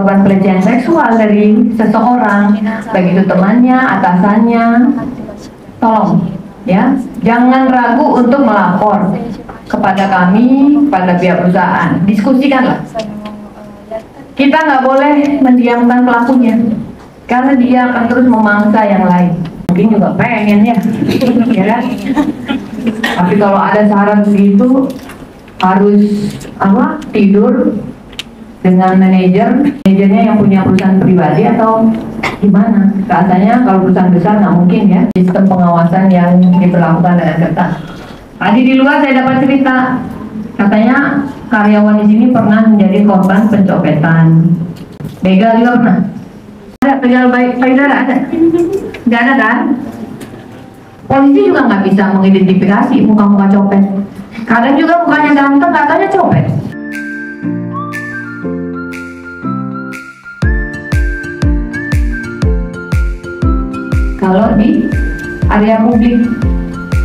korban pelecehan seksual dari seseorang, baik itu temannya, atasannya, tolong ya, jangan ragu untuk melapor kepada kami, pada pihak perusahaan. Diskusikanlah. Kita nggak boleh mendiamkan pelakunya, karena dia akan terus memangsa yang lain. Mungkin juga pengen ya, ya kan? Tapi kalau ada syarat begitu, harus tidur dengan manajernya yang punya perusahaan pribadi atau gimana? Katanya kalau perusahaan besar nggak mungkin ya, sistem pengawasan yang diberlakukan dengan ketat. Tadi di luar saya dapat cerita, katanya karyawan di sini pernah menjadi korban pencopetan. Begal juga pernah. Ada begal baik payudara ada? Nggak ada kan? Polisi juga nggak bisa mengidentifikasi muka-muka copet. Kadang juga mukanya ganteng, katanya copet. Kalau di area publik,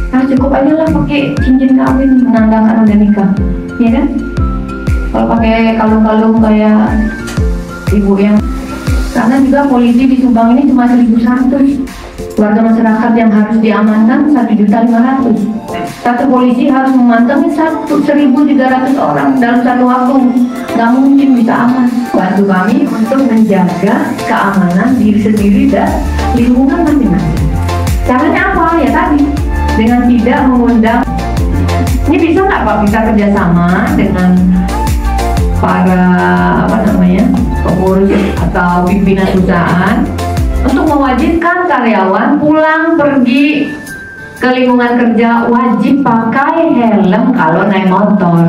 nah cukup aja lah pakai cincin kawin menandakan udah nikah, ya kan? Kalau pakai kalung-kalung kayak ibu yang, karena juga polisi di Subang ini cuma 1.100. Warga masyarakat yang harus diamankan 1.500.000. Satu polisi harus memantangi 1.300 orang dalam satu waktu. Nggak mungkin bisa aman. Bantu kami untuk menjaga keamanan diri sendiri dan lingkungan masing-masing. Caranya apa? Ya tadi, dengan tidak mengundang. Ini bisa nggak Pak kita kerjasama dengan para pengurus atau pimpinan perusahaan untuk mewajibkan karyawan pulang pergi ke lingkungan kerja wajib pakai helm kalau naik motor.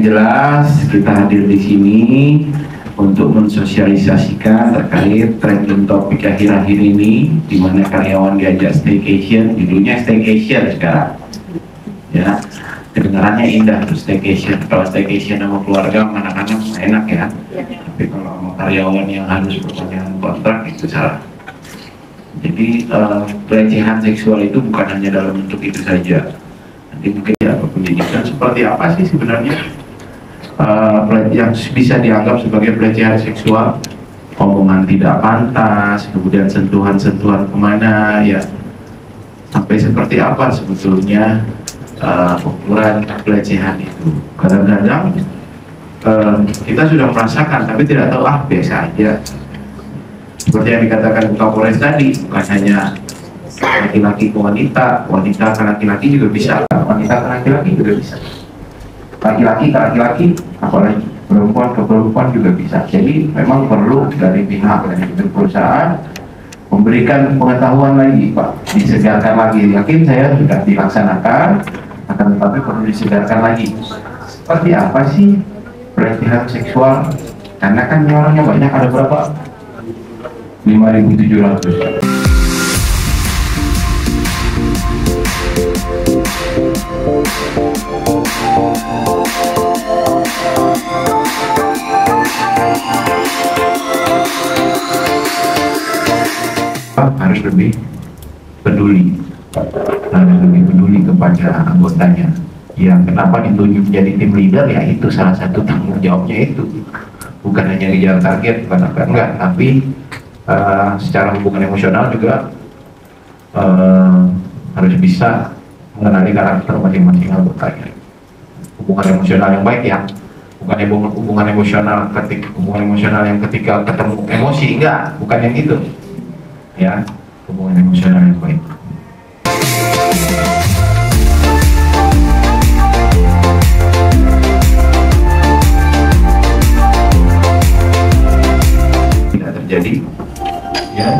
Jelas kita hadir di sini untuk mensosialisasikan terkait trending topik akhir-akhir ini, di mana karyawan diajak staycation, judulnya staycation sekarang. Ya, kedengarannya indah tuh staycation. Kalau staycation sama keluarga, sama anak-anak enak ya. Tapi kalau sama karyawan yang harus perpanjangan kontrak itu salah. Jadi pelecehan seksual itu bukan hanya dalam bentuk itu saja. Nanti mungkin ya pendidikan seperti apa sih sebenarnya? Yang bisa dianggap sebagai pelecehan seksual, omongan tidak pantas, kemudian sentuhan-sentuhan kemana ya, sampai seperti apa sebetulnya ukuran pelecehan itu. Kadang-kadang kita sudah merasakan tapi tidak tahu, biasa aja. Seperti yang dikatakan Kapolres tadi, bukan hanya laki-laki ke wanita, wanita ke laki-laki juga bisa, wanita ke laki-laki juga bisa, laki-laki ke laki-laki, apalagi perempuan ke perempuan juga bisa. Jadi memang perlu dari pihak manajemen perusahaan memberikan pengetahuan lagi, Pak, disegarkan lagi. Yakin saya sudah dilaksanakan, akan tetapi perlu disegarkan lagi. Seperti apa sih pelecehan seksual? Karena kan orangnya banyak, ada berapa? 5.700. Harus lebih peduli, kepada anggotanya. Yang kenapa ditunjuk menjadi tim leader, ya itu salah satu tanggung jawabnya itu. Bukan hanya ngejar target, bukan enggak, tapi secara hubungan emosional juga harus bisa mengenali karakter masing-masing anggotanya. Hubungan emosional yang baik ya, bukan hubungan emosional yang ketika ketemu emosi, enggak, bukan yang itu ya, hubungan emosional yang baik. Tidak terjadi ya.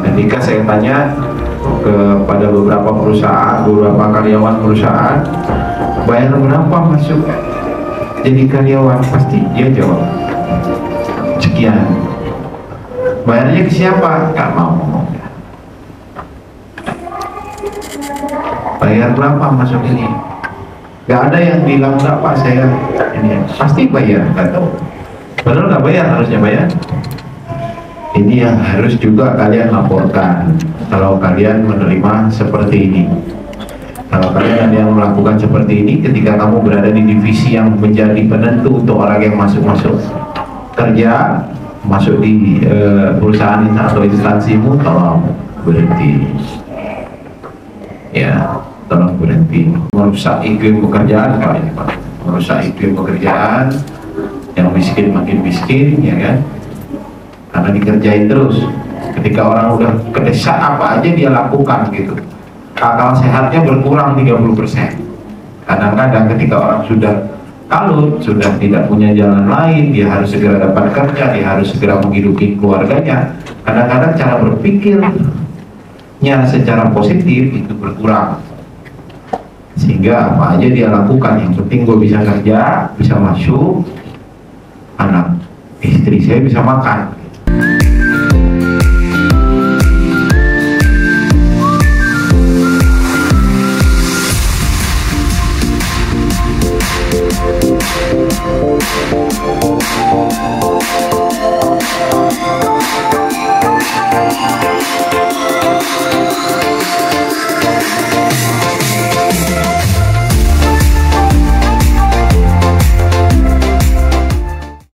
Ketika saya tanya kepada beberapa perusahaan, beberapa karyawan perusahaan, bayar berapa masuk jadi karyawan, pasti dia jawab sekian. Bayarnya ke siapa? Gak mau ngomong. bayar berapa masuk ini? Gak ada yang bilang enggak Pak, saya ini pasti bayar, nggak tahu. Padahal nggak bayar, harusnya bayar. Ini yang harus juga kalian laporkan kalau kalian menerima seperti ini. Kalau kalian ada yang melakukan seperti ini ketika kamu berada di divisi yang menjadi penentu untuk orang yang masuk kerja, masuk di perusahaan atau instansimu, tolong berhenti. Ya, tolong berhenti. Merusak iklim pekerjaan kalian, Pak. Merusak iklim pekerjaan, yang miskin makin miskin, ya kan? Karena dikerjain terus. Ketika orang udah kedesak, apa aja dia lakukan gitu. Akal sehatnya berkurang 30%. Kadang-kadang ketika orang sudah kalut, sudah tidak punya jalan lain, dia harus segera dapat kerja, dia harus segera menghidupi keluarganya. Kadang-kadang cara berpikirnya secara positif itu berkurang, sehingga apa aja dia lakukan, yang penting gue bisa kerja, bisa masuk, anak istri saya bisa makan.